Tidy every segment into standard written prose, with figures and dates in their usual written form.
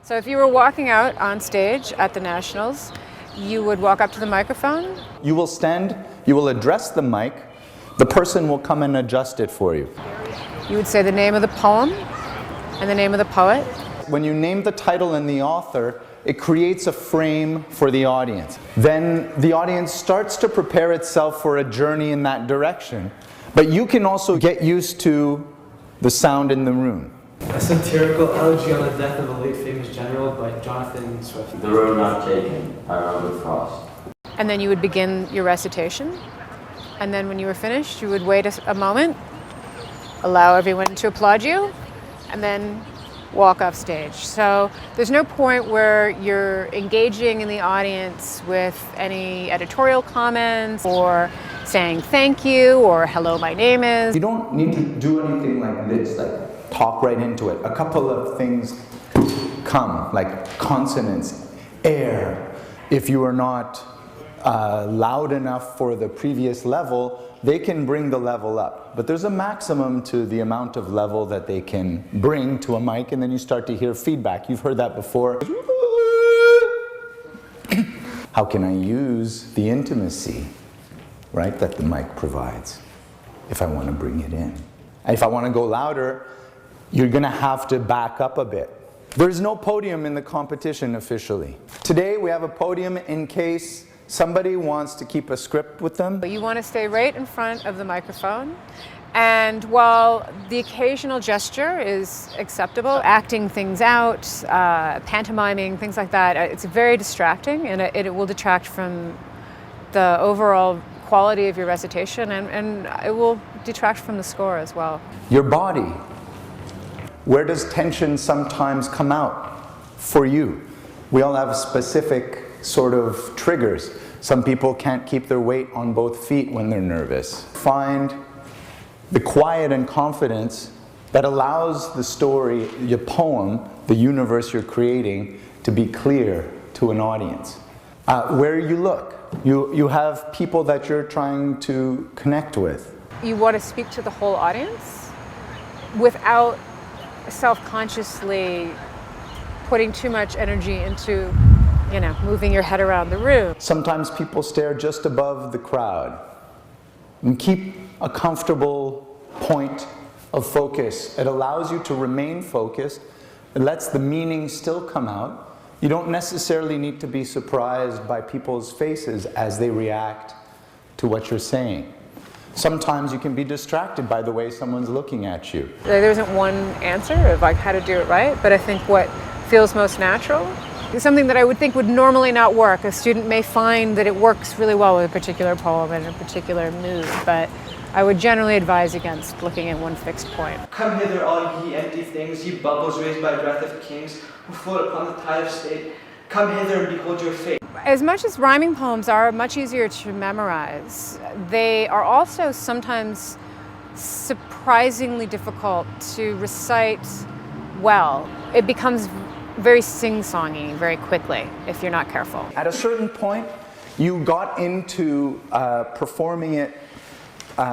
So if you were walking out on stage at the Nationals, you would walk up to the microphone. You will stand, you will address the mic, the person will come and adjust it for you. You would say the name of the poem and the name of the poet. When you name the title and the author, it creates a frame for the audience. Then the audience starts to prepare itself for a journey in that direction. But you can also get used to the sound in the room. A satirical elegy on the death of a late famous general by Jonathan Swift. The Road Not Taken by Robert Frost. And then you would begin your recitation. And then when you were finished, you would wait a moment, allow everyone to applaud you, and then walk off stage. So there's no point where you're engaging in the audience with any editorial comments or saying thank you or hello, my name is. You don't need to do anything like this, like talk right into it. A couple of things come, like consonants, air. If you are not loud enough for the previous level, they can bring the level up. But there's a maximum to the amount of level that they can bring to a mic, and then you start to hear feedback. You've heard that before. How can I use the intimacy, right, that the mic provides if I want to bring it in? And if I want to go louder, you're going to have to back up a bit. There's no podium in the competition officially. Today we have a podium in case somebody wants to keep a script with them. But you want to stay right in front of the microphone. And while the occasional gesture is acceptable, acting things out, pantomiming, things like that, it's very distracting, and it will detract from the overall quality of your recitation, and it will detract from the score as well. Your body. Where does tension sometimes come out for you? We all have specific sort of triggers. Some people can't keep their weight on both feet when they're nervous. Find the quiet and confidence that allows the story, your poem, the universe you're creating, to be clear to an audience. Where you look, you have people that you're trying to connect with. You want to speak to the whole audience without self-consciously putting too much energy into, you know, moving your head around the room. Sometimes people stare just above the crowd. And keep a comfortable point of focus. It allows you to remain focused. It lets the meaning still come out. You don't necessarily need to be surprised by people's faces as they react to what you're saying. Sometimes you can be distracted by the way someone's looking at you. There isn't one answer of like how to do it right, but I think what feels most natural is something that I would think would normally not work. A student may find that it works really well with a particular poem and a particular mood, but I would generally advise against looking at one fixed point. Come hither, all ye empty things, ye bubbles raised by breath of kings, who float upon the tide of state. Come hither and behold your fate. As much as rhyming poems are much easier to memorize, they are also sometimes surprisingly difficult to recite well. It becomes very sing-songy very quickly if you're not careful. At a certain point, you got into performing it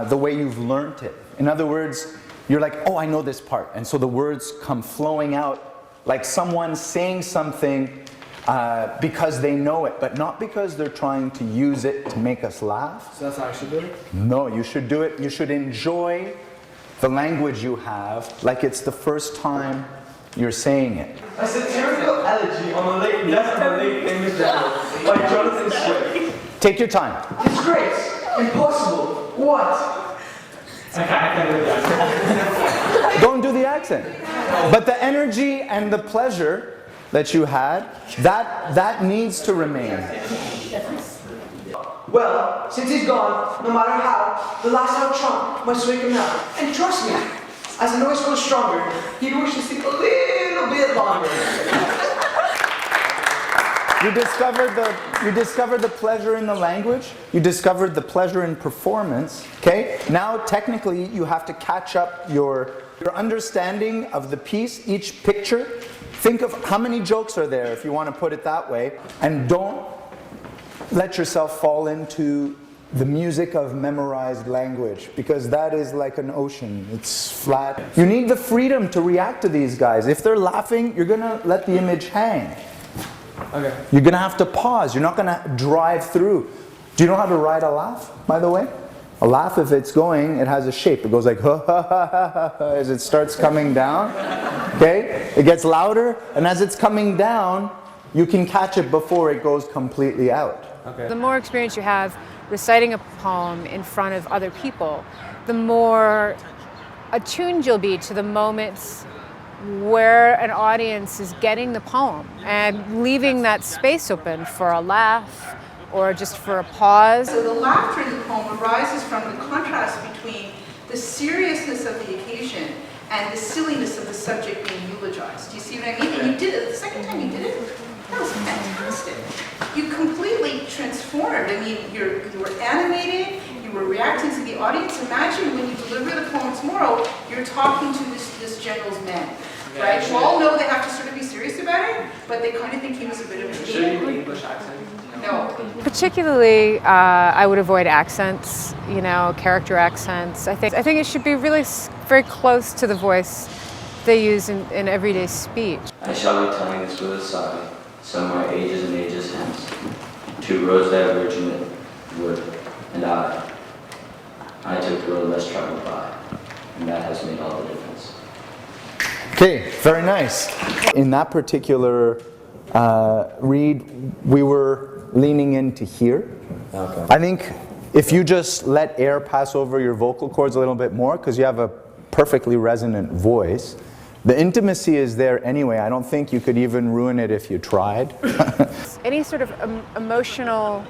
the way you've learned it. In other words, you're like, oh, I know this part. And so the words come flowing out like someone saying something because they know it, but not because they're trying to use it to make us laugh. So that's how I should do it? No, you should do it. You should enjoy the language you have like it's the first time you're saying it. A satirical elegy on the late death of a late famous general by Jonathan Swift. Take your time. Disgrace! Impossible! What? I can't do that. Don't do the accent. But the energy and the pleasure that you had, that needs to remain. Well, since he's gone, no matter how, the last out Trump must wake him now. And trust me, as the noise grows stronger, he'd wish to sleep a little bit longer. You discovered the pleasure in the language. You discovered the pleasure in performance. Okay? Now, technically, you have to catch up your understanding of the piece, each picture. Think of how many jokes are there, if you want to put it that way, and don't let yourself fall into the music of memorized language, because that is like an ocean. It's flat. You need the freedom to react to these guys. If they're laughing, you're gonna let the image hang. Okay. You're gonna have to pause. You're not gonna drive through. Do you know how to ride a laugh, by the way? A laugh, if it's going, it has a shape. It goes like ha ha ha ha ha as it starts coming down. Okay? It gets louder, and as it's coming down, you can catch it before it goes completely out. Okay. The more experience you have reciting a poem in front of other people, the more attuned you'll be to the moments where an audience is getting the poem and leaving that space open for a laugh or just for a pause. So the laughter in the poem arises from the contrast between the seriousness of the occasion and the silliness of the subject being eulogized. Do you see what I mean? And you did it, the second time you did it, that was fantastic. You completely transformed. I mean, you were animated, you were reacting to the audience. Imagine when you deliver the poem tomorrow, you're talking to this general's men, right? Who all know they have to sort of be serious about it, but they kind of think he was a bit of a Should you do English accent? No. Particularly, I would avoid accents, you know, character accents. I think it should be really very close to the voice they use in everyday speech. I shall be telling this with a sigh, somewhere ages and ages hence. Two roads divergent would, and I took the road less traveled by, and that has made all the difference. Okay, very nice. In that particular read, we were leaning into here. Okay. I think if you just let air pass over your vocal cords a little bit more, because you have a perfectly resonant voice, the intimacy is there anyway. I don't think you could even ruin it if you tried. Any sort of emotional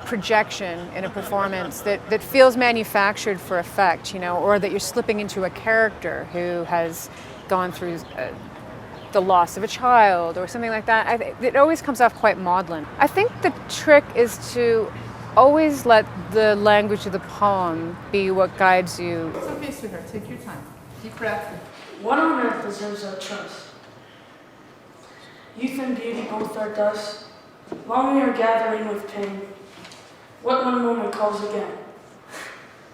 projection in a performance that feels manufactured for effect, you know, or that you're slipping into a character who has gone through the loss of a child or something like that, it always comes off quite maudlin. I think the trick is to always let the language of the poem be what guides you. It's okay, sweetheart. Take your time. Deep breath. What on earth deserves our trust? Youth and beauty both are dust. Long we are gathering with pain. What one moment calls again?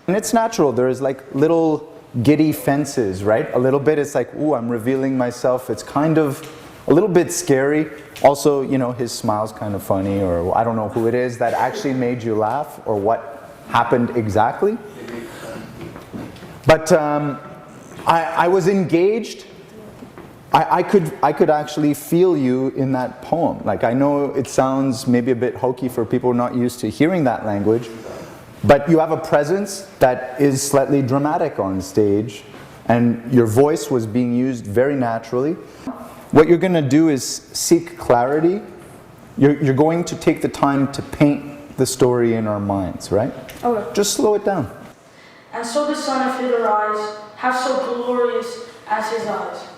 And it's natural. There's like little giddy fences, right? A little bit, it's like, ooh, I'm revealing myself. It's kind of a little bit scary. Also, you know, his smile's kind of funny, or I don't know who it is that actually made you laugh or what happened exactly. But I was engaged. I could actually feel you in that poem. Like, I know it sounds maybe a bit hokey for people not used to hearing that language, but you have a presence that is slightly dramatic on stage, and your voice was being used very naturally. What you're going to do is seek clarity. You're going to take the time to paint the story in our minds, right? Okay. Just slow it down. And so the sun of hither eyes, half so glorious as his eyes.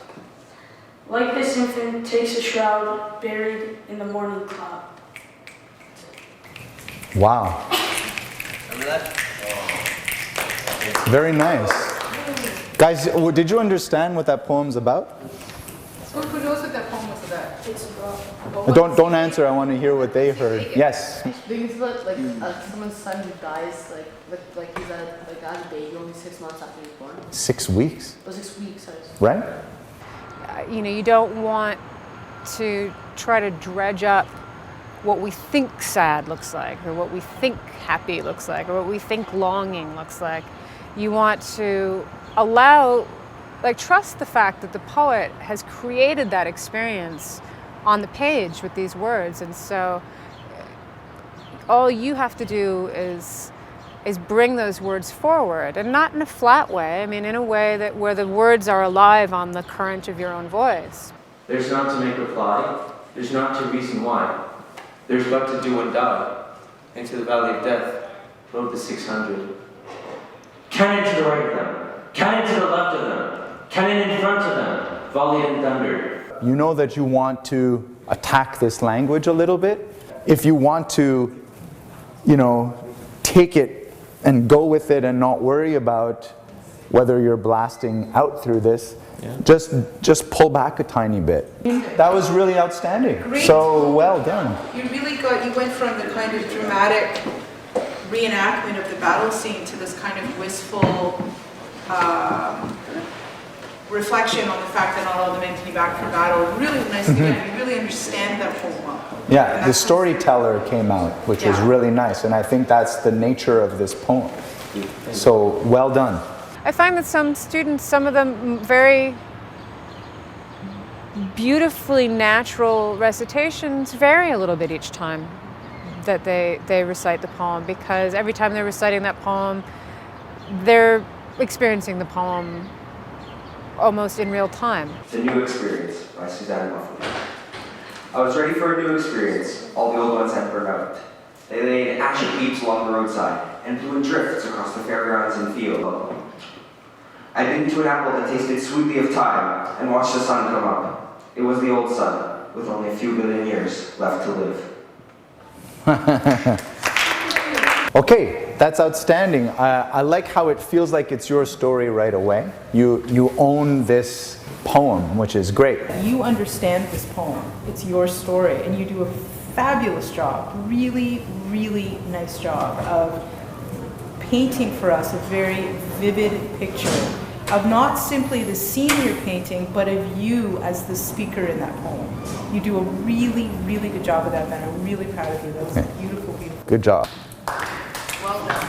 Like this infant takes a shroud buried in the morning cloud. Wow. Remember that? Very nice. Guys, did you understand what that poem's about? Who knows what that poem was about? It's about Don't answer, I want to hear what they heard. Yes. Do you feel like someone's son who dies like he's as a baby, only 6 months after he was born? 6 weeks, Or 6 weeks, sorry. right? You know, you don't want to try to dredge up what we think sad looks like, or what we think happy looks like, or what we think longing looks like. You want to allow, trust the fact that the poet has created that experience on the page with these words, and so all you have to do is bring those words forward, and not in a flat way. I mean, in a way that where the words are alive on the current of your own voice. There's not to make reply, there's not to reason why. There's but to do and die. Into the valley of death, rode the 600. Cannon to the right of them, cannon to the left of them, cannon in front of them, volley and thunder. You know that you want to attack this language a little bit. If you want to, you know, take it and go with it and not worry about whether you're blasting out through this, just pull back a tiny bit. That was really outstanding. Great. So well done. You really you went from the kind of dramatic reenactment of the battle scene to this kind of wistful reflection on the fact that not all the men came back from battle. Really nice to get, you really understand that poem. Yeah, the storyteller came out, which was really nice, and I think that's the nature of this poem. So, well done. I find that some students, some of them very beautifully natural recitations vary a little bit each time that they recite the poem, because every time they're reciting that poem, they're experiencing the poem almost in real time. It's a New Experience by Suzanne Buffalo. I was ready for a new experience. All the old ones had burned out. They lay in ashen heaps along the roadside and blew in drifts across the fairgrounds and field. I bit into an apple that tasted sweetly of time and watched the sun come up. It was the old sun, with only a few billion years left to live. Okay, that's outstanding. I like how it feels like it's your story right away. You own this poem, which is great. You understand this poem. It's your story, and you do a fabulous job, really, really nice job of painting for us a very vivid picture of not simply the scene you're painting, but of you as the speaker in that poem. You do a really, really good job of that, Ben. I'm really proud of you. That was beautiful, beautiful. Good job. Well done.